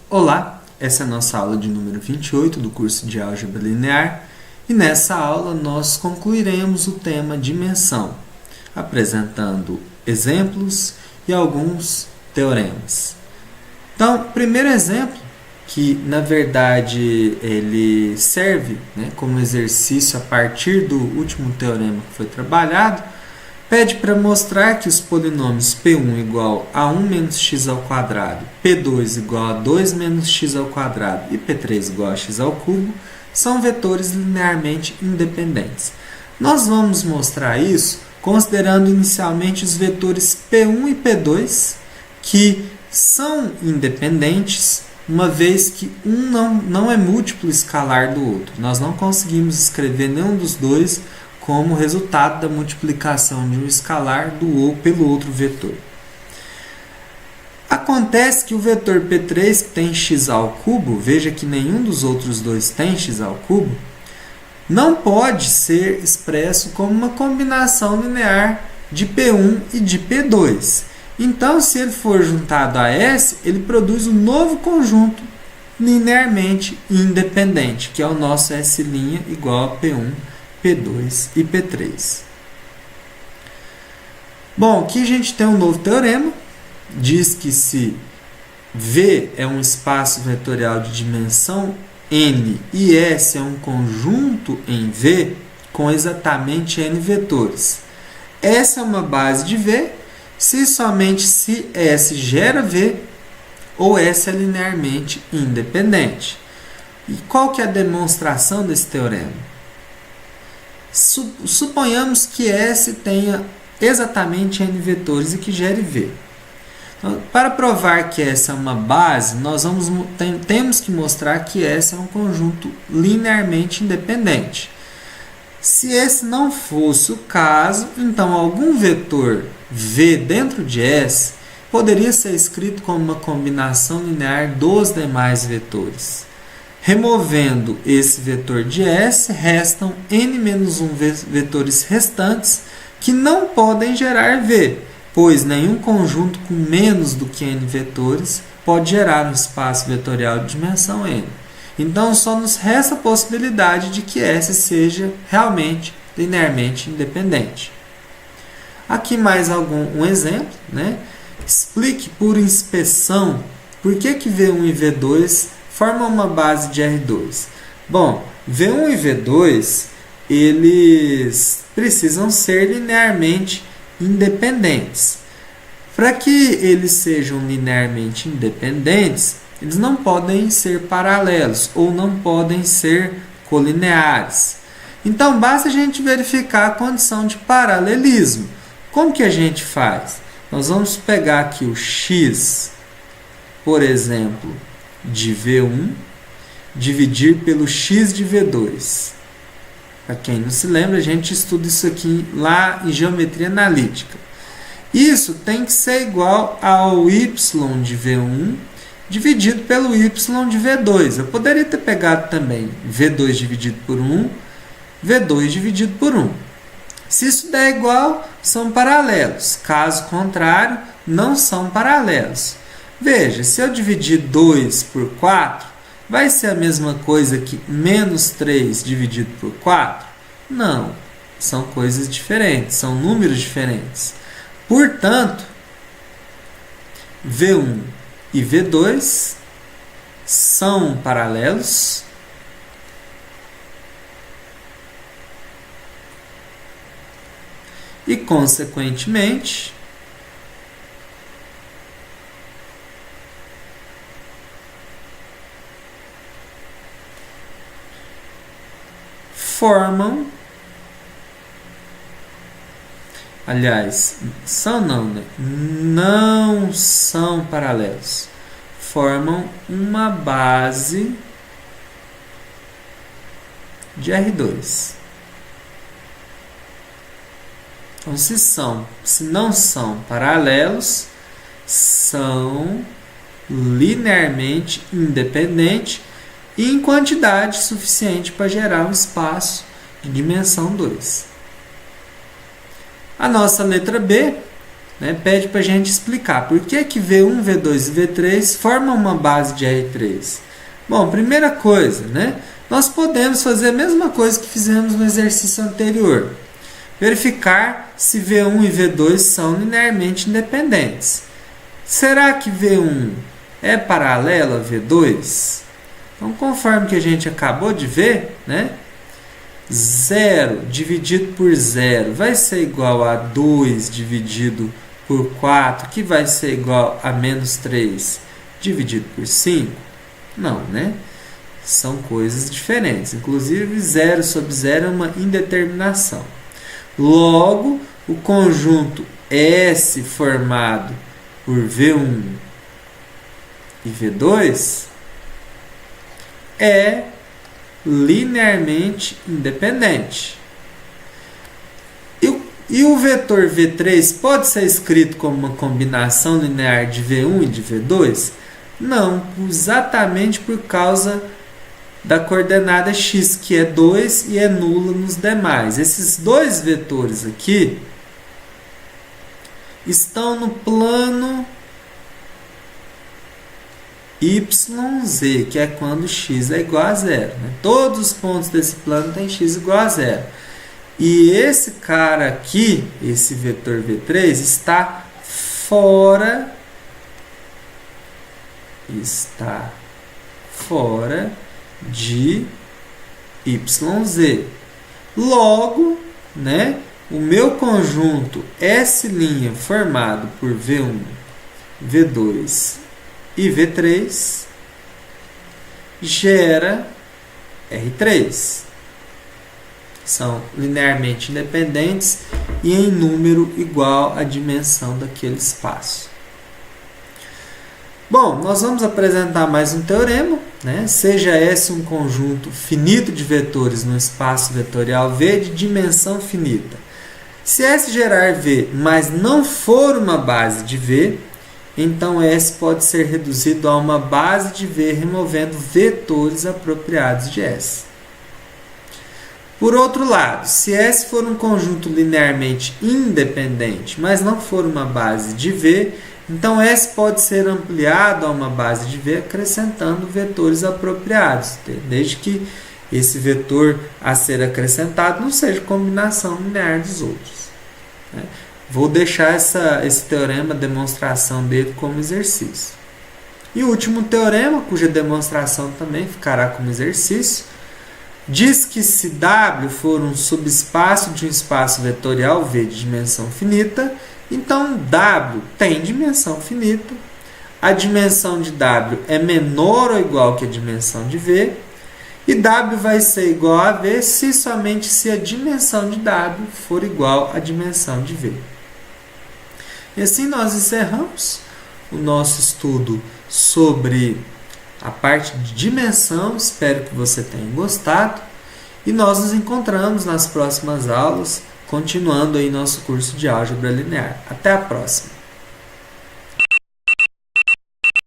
Olá, essa é a nossa aula de número 28 do curso de Álgebra Linear e nessa aula nós concluiremos o tema dimensão, apresentando exemplos e alguns teoremas. Então, primeiro exemplo, que na verdade ele serve como exercício a partir do último teorema que foi trabalhado, pede para mostrar que os polinômios P1 igual a 1 menos x ao quadrado, P2 igual a 2 menos x ao quadrado e P3 igual a x ao cubo são vetores linearmente independentes. Nós vamos mostrar isso considerando inicialmente os vetores P1 e P2, que são independentes, uma vez que um não é múltiplo escalar do outro. Nós não conseguimos escrever nenhum dos dois como resultado da multiplicação de um escalar pelo outro vetor. Acontece que o vetor P3 que tem x ao cubo, veja que nenhum dos outros dois tem x ao cubo, não pode ser expresso como uma combinação linear de P1 e de P2. Então, se ele for juntado a S, ele produz um novo conjunto linearmente independente, que é o nosso S' igual a P1, P2 e P3. Bom, aqui a gente tem um novo teorema. Diz que se V é um espaço vetorial de dimensão n e S é um conjunto em V com exatamente n vetores. S é uma base de V somente se S gera V ou S é linearmente independente. E qual que é a demonstração desse teorema? Suponhamos que S tenha exatamente n vetores e que gere V. Então, para provar que S é uma base, nós temos que mostrar que S é um conjunto linearmente independente. Se esse não fosse o caso, então algum vetor V dentro de S poderia ser escrito como uma combinação linear dos demais vetores. Removendo esse vetor de S, restam n-1 vetores restantes que não podem gerar V, pois nenhum conjunto com menos do que n vetores pode gerar um espaço vetorial de dimensão n. Então, só nos resta a possibilidade de que S seja realmente linearmente independente. Aqui mais um exemplo. Explique por inspeção por que V1 e V2 formam uma base de R2. Bom, V1 e V2 eles precisam ser linearmente independentes. Para que eles sejam linearmente independentes, eles não podem ser paralelos ou não podem ser colineares. Então, basta a gente verificar a condição de paralelismo. Como que a gente faz? Nós vamos pegar aqui o x, por exemplo, de V1, dividir pelo x de V2. Para quem não se lembra, a gente estuda isso aqui lá em geometria analítica. Isso tem que ser igual ao y de V1 dividido pelo y de V2. Eu poderia ter pegado também V2 dividido por 1, V2 dividido por 1. Se isso der igual, são paralelos. Caso contrário, não são paralelos. Veja, se eu dividir 2 por 4, vai ser a mesma coisa que menos 3 dividido por 4? Não, são coisas diferentes, são números diferentes. Portanto, V1 e V2 são paralelos e, consequentemente, formam, aliás, não são paralelos, formam uma base de R2. Então, se não são paralelos, são linearmente independentes e em quantidade suficiente para gerar um espaço de dimensão 2. A nossa letra B né, pede para a gente explicar por que V1, V2 e V3 formam uma base de R3. Bom, primeira coisa, né, nós podemos fazer a mesma coisa que fizemos no exercício anterior. Verificar se V1 e V2 são linearmente independentes. Será que V1 é paralelo a V2? Então, conforme que a gente acabou de ver, né, 0 dividido por 0 vai ser igual a 2 dividido por 4, que vai ser igual a menos 3 dividido por 5? Não, né? São coisas diferentes. Inclusive, 0 sobre 0 é uma indeterminação. Logo, o conjunto S formado por V1 e V2 é linearmente independente. E o vetor V3 pode ser escrito como uma combinação linear de V1 e de V2? Não, exatamente por causa da coordenada x, que é 2 e é nula nos demais. Esses dois vetores aqui estão no plano YZ, que é quando x é igual a 0. Né? Todos os pontos desse plano têm x igual a 0. E esse cara aqui, esse vetor V3, está fora de YZ. Logo, né, o meu conjunto S' formado por V1, V2 e V3 gera R3. São linearmente independentes e em número igual à dimensão daquele espaço. Bom, nós vamos apresentar mais um teorema, né? Seja S um conjunto finito de vetores no espaço vetorial V de dimensão finita. Se S gerar V, mas não for uma base de V, então S pode ser reduzido a uma base de V removendo vetores apropriados de S. Por outro lado, se S for um conjunto linearmente independente, mas não for uma base de V, então S pode ser ampliado a uma base de V acrescentando vetores apropriados, desde que esse vetor a ser acrescentado não seja combinação linear dos outros. Vou deixar esse teorema, a demonstração dele, como exercício. E o último teorema, cuja demonstração também ficará como exercício, diz que se W for um subespaço de um espaço vetorial V de dimensão finita, então W tem dimensão finita, a dimensão de W é menor ou igual que a dimensão de V, e W vai ser igual a V somente se a dimensão de W for igual à dimensão de V. E assim nós encerramos o nosso estudo sobre a parte de dimensão. Espero que você tenha gostado e nós nos encontramos nas próximas aulas, continuando aí nosso curso de álgebra linear. Até a próxima!